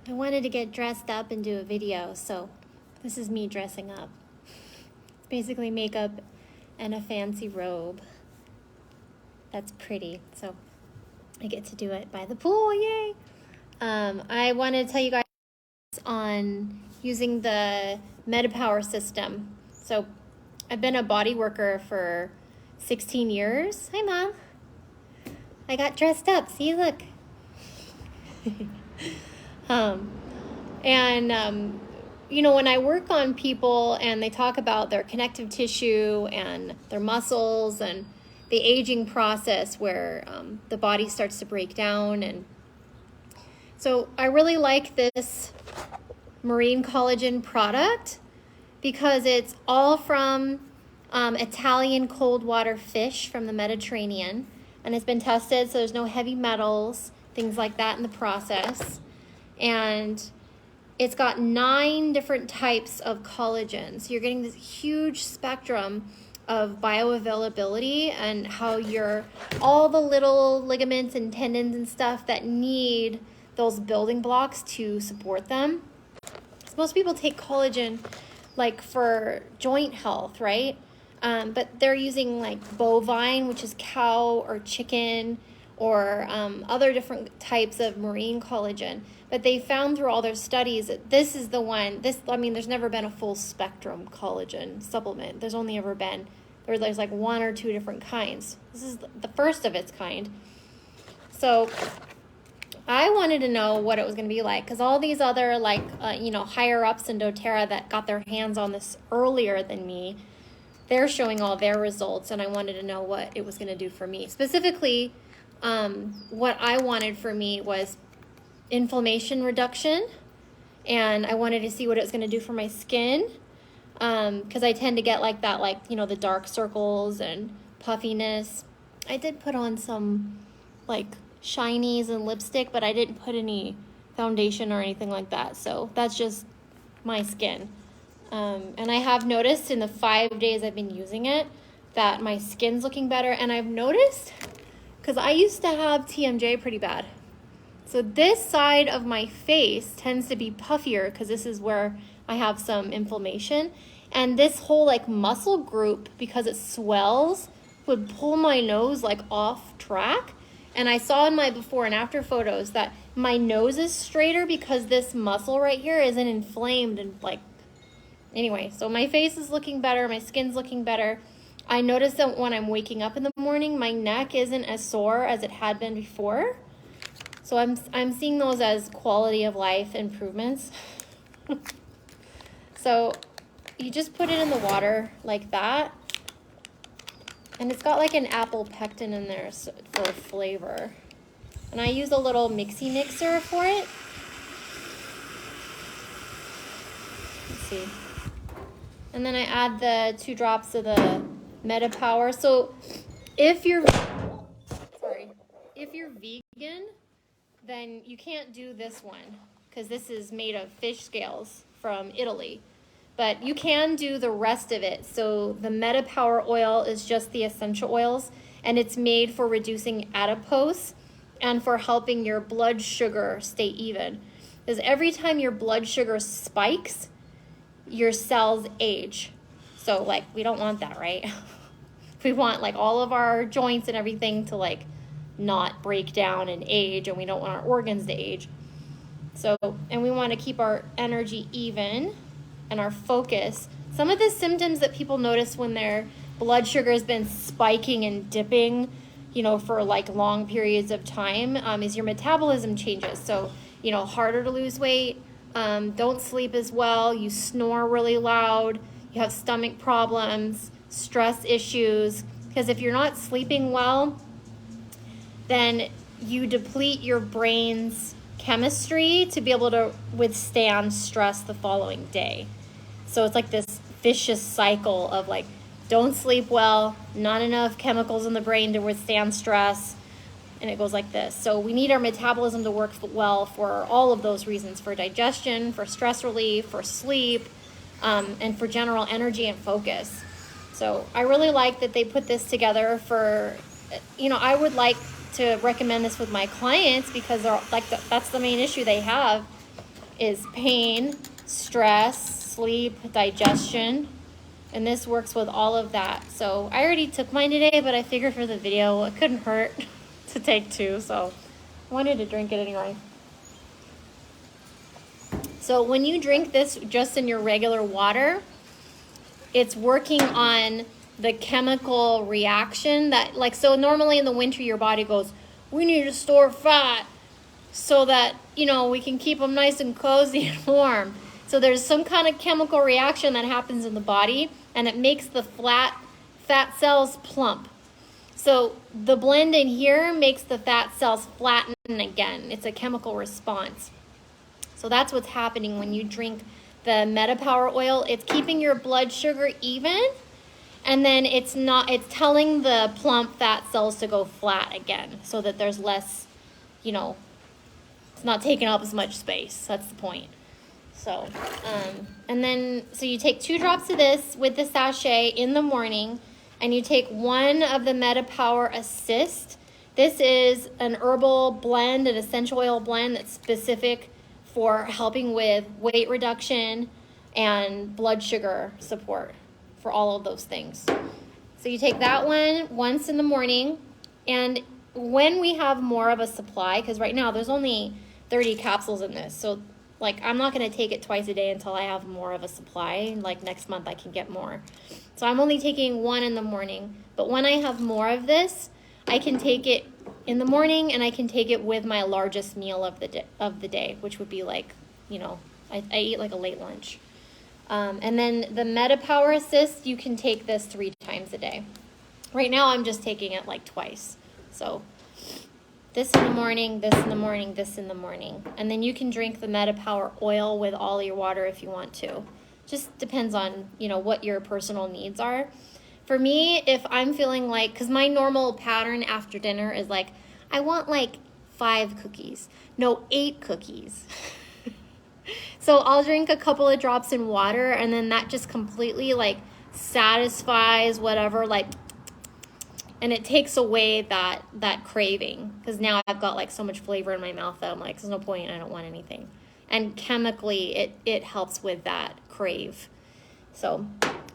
I wanted to get dressed up and do a video, so this is me dressing up. It's basically makeup and a fancy robe. That's pretty, so I get to do it by the pool, yay! I want to tell you guys on using the MetPWR System. So I've been a body worker for 16 years. Hi, Mom. I got dressed up. See, look. You know, when I work on people and they talk about their connective tissue and their muscles and the aging process where the body starts to break down. And so I really like this marine collagen product because it's all from Italian cold water fish from the Mediterranean. And it's been tested, so there's no heavy metals, things like that in the process. And it's got 9 different types of collagen. So you're getting this huge spectrum of bioavailability and how all the little ligaments and tendons and stuff that need those building blocks to support them. So most people take collagen like for joint health, right? But they're using like bovine, which is cow or chicken, or other different types of marine collagen. But they found through all their studies that this is the one, there's never been a full spectrum collagen supplement. There's only ever been, there's like 1 or 2 different kinds. This is the first of its kind. So I wanted to know what it was going to be like, because all these other higher ups in doTERRA that got their hands on this earlier than me, they're showing all their results, and I wanted to know what it was going to do for me. Specifically, what I wanted for me was inflammation reduction, and I wanted to see what it was going to do for my skin, because I tend to get like that, the dark circles and puffiness. I did put on some shinies and lipstick, but I didn't put any foundation or anything like that, so that's just my skin. And I have noticed in the 5 days I've been using it that my skin's looking better, and I've noticed, because I used to have TMJ pretty bad. So this side of my face tends to be puffier because this is where I have some inflammation. And this whole muscle group, because it swells, would pull my nose off track. And I saw in my before and after photos that my nose is straighter because this muscle right here isn't inflamed and anyway, so my face is looking better, my skin's looking better. I noticed that when I'm waking up in the morning, my neck isn't as sore as it had been before. So I'm seeing those as quality of life improvements. So you just put it in the water like that. And it's got an apple pectin in there for flavor. And I use a little mixy mixer for it. Let's see. And then I add the 2 drops of the MetPWR. So if you're vegan, then you can't do this one because this is made of fish scales from Italy. But you can do the rest of it. So the MetPWR oil is just the essential oils, and it's made for reducing adipose and for helping your blood sugar stay even. Because every time your blood sugar spikes, your cells age. So we don't want that, right? We want all of our joints and everything to not break down and age, and we don't want our organs to age. So, and we want to keep our energy even and our focus. Some of the symptoms that people notice when their blood sugar has been spiking and dipping, for long periods of time, is your metabolism changes. So, harder to lose weight, don't sleep as well, you snore really loud, you have stomach problems, stress issues, because if you're not sleeping well, then you deplete your brain's chemistry to be able to withstand stress the following day. So it's this vicious cycle of don't sleep well, not enough chemicals in the brain to withstand stress, and it goes like this. So we need our metabolism to work well for all of those reasons, for digestion, for stress relief, for sleep, and for general energy and focus. So I really like that they put this together for, I would like to recommend this with my clients because they're that's the main issue they have is pain, stress, sleep, digestion, and this works with all of that. So I already took mine today, but I figured for the video it couldn't hurt to take 2, so I wanted to drink it anyway. So when you drink this just in your regular water, it's working on the chemical reaction that, like, so normally in the winter your body goes, we need to store fat so that, you know, we can keep them nice and cozy and warm. So there's some kind of chemical reaction that happens in the body, and it makes the fat cells plump. So the blend in here makes the fat cells flatten again. It's a chemical response. So that's what's happening when you drink the MetPWR oil. It's keeping your blood sugar even, and then it's telling the plump fat cells to go flat again, so that there's less, you know, it's not taking up as much space. That's the point. So, and then, so you take 2 drops of this with the sachet in the morning, and you take 1 of the MetPWR Assist. This is an herbal blend, an essential oil blend that's specific for helping with weight reduction and blood sugar support, for all of those things. So you take that one once in the morning, and when we have more of a supply, because right now there's only 30 capsules in this, so like I'm not going to take it twice a day until I have more of a supply. Like next month I can get more. So I'm only taking 1 in the morning, but when I have more of this, I can take it in the morning, and I can take it with my largest meal of the day, which would be like, you know, I eat like a late lunch. And then the MetPWR Assist, you can take this 3 times a day. Right now I'm just taking it like twice. So this in the morning, this in the morning, this in the morning. And then you can drink the MetPWR oil with all your water if you want to. Just depends on, you know, what your personal needs are. For me, if I'm feeling like, because my normal pattern after dinner is like, I want like 5 cookies. No, 8 cookies. So I'll drink a couple of drops in water, and then that just completely like satisfies whatever, like, and it takes away that craving, because now I've got like so much flavor in my mouth that I'm like, there's no point, I don't want anything. And chemically, it helps with that crave. So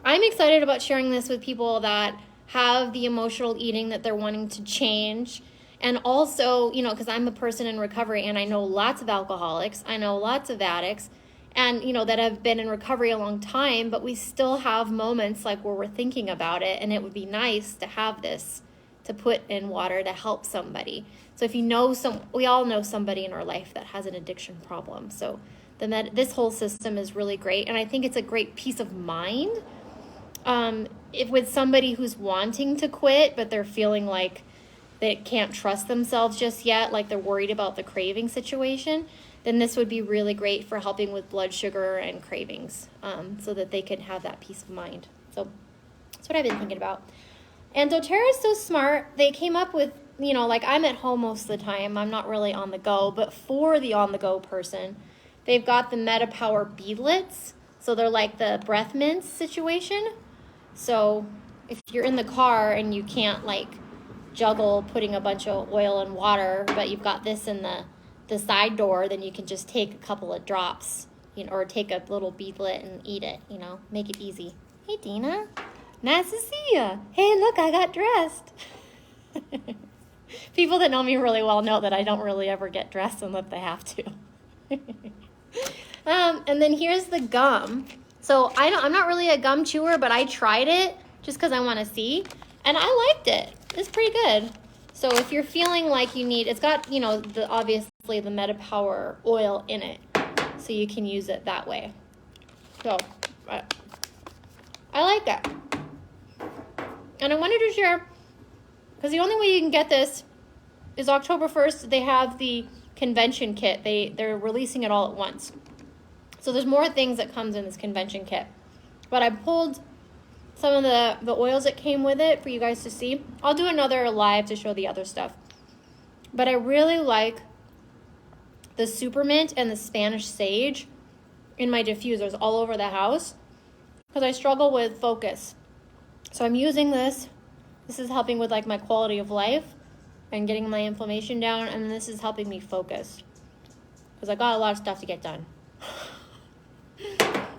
I'm excited about sharing this with people that have the emotional eating that they're wanting to change. And also, you know, because I'm a person in recovery, and I know lots of alcoholics, I know lots of addicts, and, you know, that have been in recovery a long time, but we still have moments like where we're thinking about it, and it would be nice to have this to put in water to help somebody. So if you know we all know somebody in our life that has an addiction problem. So this whole system is really great, and I think it's a great peace of mind. If with somebody who's wanting to quit, but they're feeling like they can't trust themselves just yet, like they're worried about the craving situation, then this would be really great for helping with blood sugar and cravings, so that they can have that peace of mind. So that's what I've been thinking about. And doTERRA is so smart. They came up with, you know, like I'm at home most of the time. I'm not really on the go, but for the on-the-go person, they've got the MetPWR beadlets. So they're like the breath mints situation. So if you're in the car and you can't like juggle putting a bunch of oil and water, but you've got this in the side door, then you can just take a couple of drops, you know, or take a little beadlet and eat it, you know, make it easy. Hey, Dina. Nice to see you. Hey, look, I got dressed. People that know me really well know that I don't really ever get dressed unless they have to. And then here's the gum. So I'm not really a gum chewer, but I tried it just because I want to see, and I liked it. It's pretty good. So if you're feeling like you need, it's got, you know, obviously the MetPWR oil in it, so you can use it that way. So I like that. And I wanted to share, because the only way you can get this is October 1st. They have the convention kit. They're releasing it all at once. So there's more things that comes in this convention kit. But I pulled some of the oils that came with it for you guys to see. I'll do another live to show the other stuff. But I really like the Supermint and the Spanish Sage in my diffusers all over the house, because I struggle with focus. So I'm using this. This is helping with like my quality of life and getting my inflammation down, and this is helping me focus, because I got a lot of stuff to get done.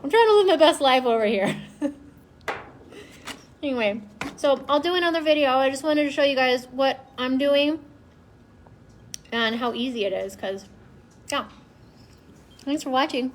I'm trying to live my best life over here. Anyway, so I'll do another video. I just wanted to show you guys what I'm doing and how easy it is, because, yeah. Thanks for watching.